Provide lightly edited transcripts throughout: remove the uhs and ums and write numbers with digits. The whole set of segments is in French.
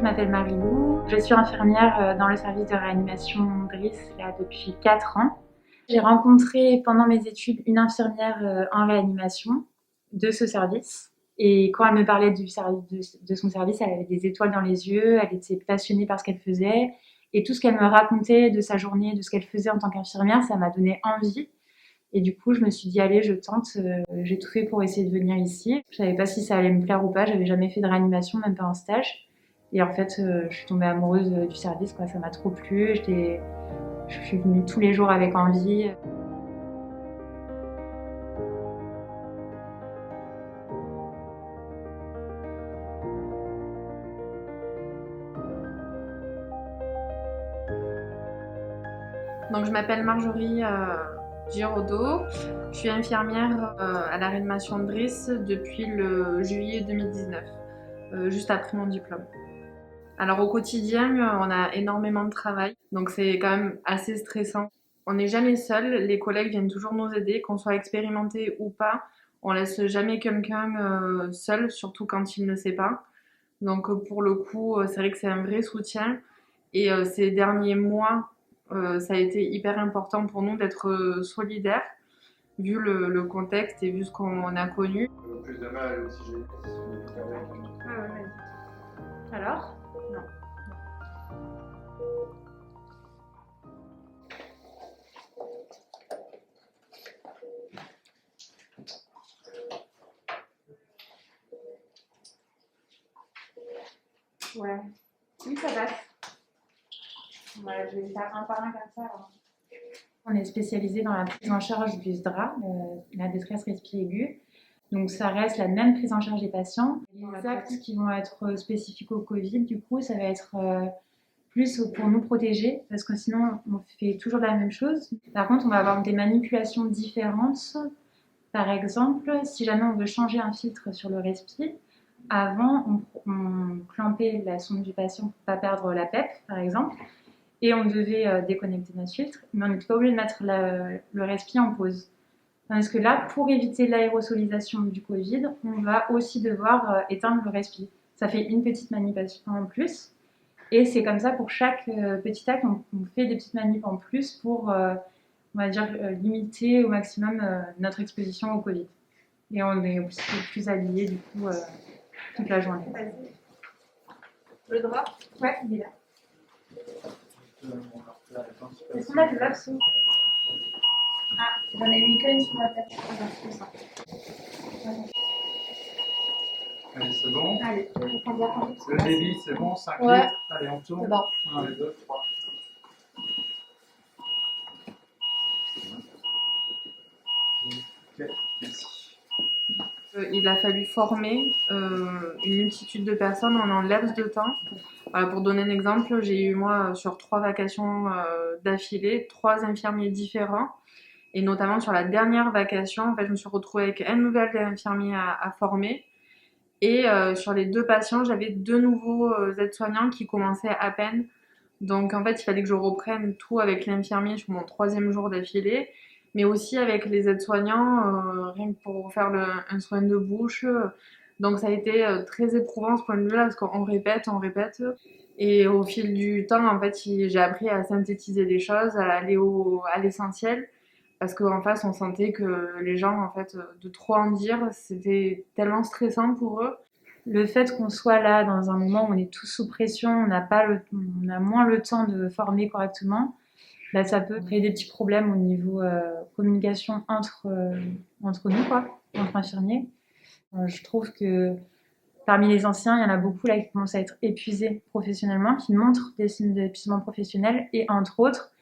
Je m'appelle Marie-Lou, je suis infirmière dans le service de réanimation Driss là, depuis 4 ans. J'ai rencontré pendant mes études une infirmière en réanimation de ce service. Et quand elle me parlait de son service, elle avait des étoiles dans les yeux, elle était passionnée par ce qu'elle faisait. Et tout ce qu'elle me racontait de sa journée, de ce qu'elle faisait en tant qu'infirmière, ça m'a donné envie. Et du coup, je me suis dit, allez, je tente. J'ai tout fait pour essayer de venir ici. Je savais pas si ça allait me plaire ou pas. J'avais jamais fait de réanimation, même pas en stage. Et en fait, je suis tombée amoureuse du service, quoi. Ça m'a trop plu. Je suis venue tous les jours avec envie. Donc, je m'appelle Marjorie Giraudot. Je suis infirmière à la réanimation de Driss depuis le juillet 2019, juste après mon diplôme. Alors au quotidien, on a énormément de travail, donc c'est quand même assez stressant. On n'est jamais seul, les collègues viennent toujours nous aider, qu'on soit expérimenté ou pas. On laisse jamais quelqu'un seul, surtout quand il ne sait pas. Donc pour le coup, c'est vrai que c'est un vrai soutien. Et ces derniers mois, ça a été hyper important pour nous d'être solidaires, vu le contexte et vu ce qu'on a connu. Plus de mal à l'oxygéner. Ah ouais, vas-y. Alors ? Non. Ouais. Oui, ça passe. Voilà, je vais faire un par un comme ça. Alors. On est spécialisé dans la prise en charge du SDRA, la détresse respiratoire aiguë. Donc ça reste la même prise en charge des patients. Les actes qui vont être spécifiques au Covid, du coup, ça va être plus pour nous protéger, parce que sinon on fait toujours la même chose. Par contre, on va avoir des manipulations différentes. Par exemple, si jamais on veut changer un filtre sur le respi, avant on clampait la sonde du patient pour ne pas perdre la PEP, par exemple. Et on devait déconnecter notre filtre, mais on n'était pas obligé de mettre le respi en pause. Tandis que là, pour éviter l'aérosolisation du Covid, on va aussi devoir éteindre le respi. Ça fait une petite manipulation en plus. Et c'est comme ça pour chaque petit acte, on fait des petites manips en plus pour, on va dire, limiter au maximum notre exposition au Covid. Et on est aussi plus habillés du coup toute la journée. Le drap ? Ouais, il est là. Est-ce qu'on a de l'absous ? Ah, j'en ai mis qu'une sur la tête. Allez, c'est bon. Allez, on prend bien. Le débit, c'est bon, 5 Ouais. litres. Allez, on tourne. C'est bon. 1, 2, 3. Ok, merci. Il a fallu former une multitude de personnes en un laps de temps. Voilà, pour donner un exemple, j'ai eu moi sur 3 vacations d'affilée, 3 infirmiers différents. Et notamment sur la dernière vacation, en fait, je me suis retrouvée avec un nouvel infirmier à former. Et sur les 2 patients, j'avais 2 nouveaux aides-soignants qui commençaient à peine. Donc en fait, il fallait que je reprenne tout avec l'infirmier sur mon 3e jour d'affilée, mais aussi avec les aides-soignants, rien que pour faire un soin de bouche. Donc ça a été très éprouvant ce point de vue-là, parce qu'on répète, on répète. Et au fil du temps, en fait, j'ai appris à synthétiser les choses, à aller à l'essentiel. Parce qu'en face, on sentait que les gens, en fait, de trop en dire, c'était tellement stressant pour eux. Le fait qu'on soit là dans un moment où on est tous sous pression, on a moins le temps de former correctement, là, ça peut créer des petits problèmes au niveau communication entre nous, quoi, entre infirmiers. Je trouve que parmi les anciens, il y en a beaucoup là qui commencent à être épuisés professionnellement, qui montrent des signes d'épuisement professionnel et entre autres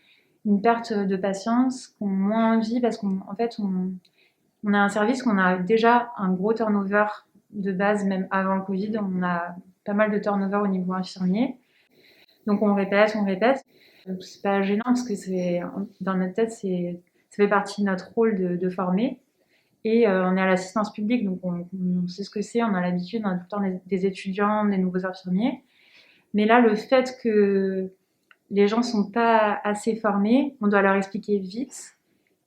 une perte de patience, qui ont moins envie parce qu'en fait on a un service qu'on a déjà un gros turnover de base, même avant le Covid, on a pas mal de turnover au niveau infirmier. Donc on répète. C'est pas gênant parce que dans notre tête, ça fait partie de notre rôle de former. Et on est à l'assistance publique, donc on sait ce que c'est, on a l'habitude, on a tout le temps des étudiants, des nouveaux infirmiers. Mais là, le fait que les gens sont pas assez formés, on doit leur expliquer vite.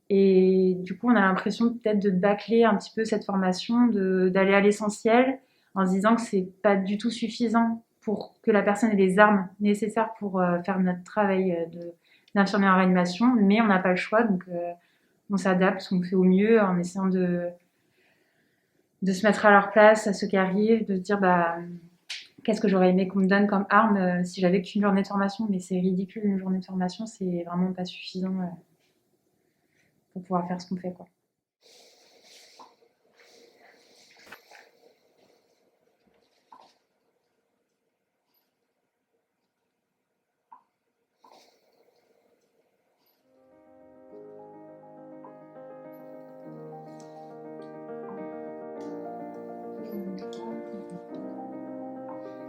Et du coup, on a l'impression peut-être de bâcler un petit peu cette formation, d'aller à l'essentiel, en se disant que c'est pas du tout suffisant pour que la personne ait les armes nécessaires pour faire notre travail d'infirmière en réanimation, mais on n'a pas le choix, donc on s'adapte, on fait au mieux en essayant de se mettre à leur place, à ceux qui arrivent, de se dire qu'est-ce que j'aurais aimé qu'on me donne comme arme si j'avais qu'une journée de formation, mais c'est ridicule, une journée de formation, c'est vraiment pas suffisant pour pouvoir faire ce qu'on fait, quoi.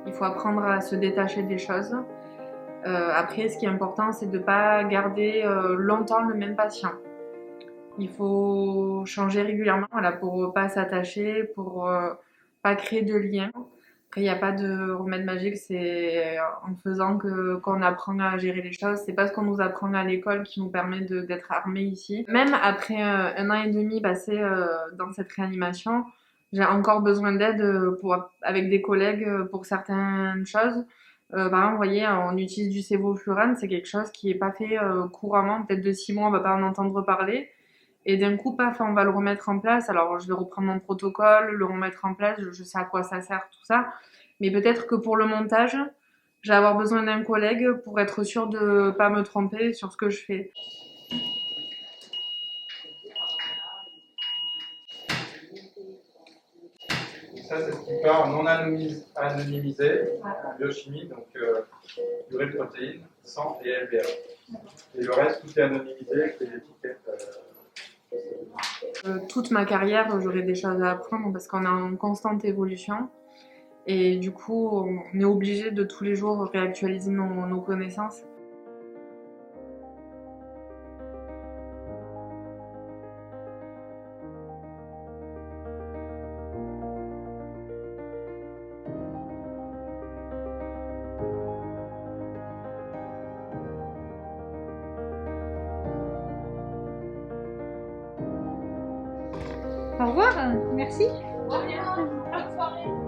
Il faut apprendre à se détacher des choses. Après, ce qui est important, c'est de ne pas garder longtemps le même patient. Il faut changer régulièrement pour ne pas s'attacher, pour pas créer de liens. Après, il n'y a pas de remède magique, c'est en faisant qu'on apprend à gérer les choses. C'est pas ce qu'on nous apprend à l'école qui nous permet d'être armés ici. Même après 1 an et demi passé dans cette réanimation, j'ai encore besoin d'aide avec des collègues pour certaines choses. Par exemple, vous voyez, on utilise du sévoflurane, c'est quelque chose qui n'est pas fait couramment. Peut-être de 6 mois, on ne va pas en entendre parler. Et d'un coup, paf, on va le remettre en place. Alors, je vais reprendre mon protocole, le remettre en place, je sais à quoi ça sert, tout ça. Mais peut-être que pour le montage, je vais avoir besoin d'un collègue pour être sûre de pas me tromper sur ce que je fais. Ça, c'est ce qui part non anonymisé, en biochimie, donc urée de protéines, sang et LBA. Et le reste, tout est anonymisé avec les étiquettes. Toute ma carrière, j'aurai des choses à apprendre parce qu'on est en constante évolution. Et du coup, on est obligé de tous les jours réactualiser nos connaissances. Au revoir, merci. Bonne soirée.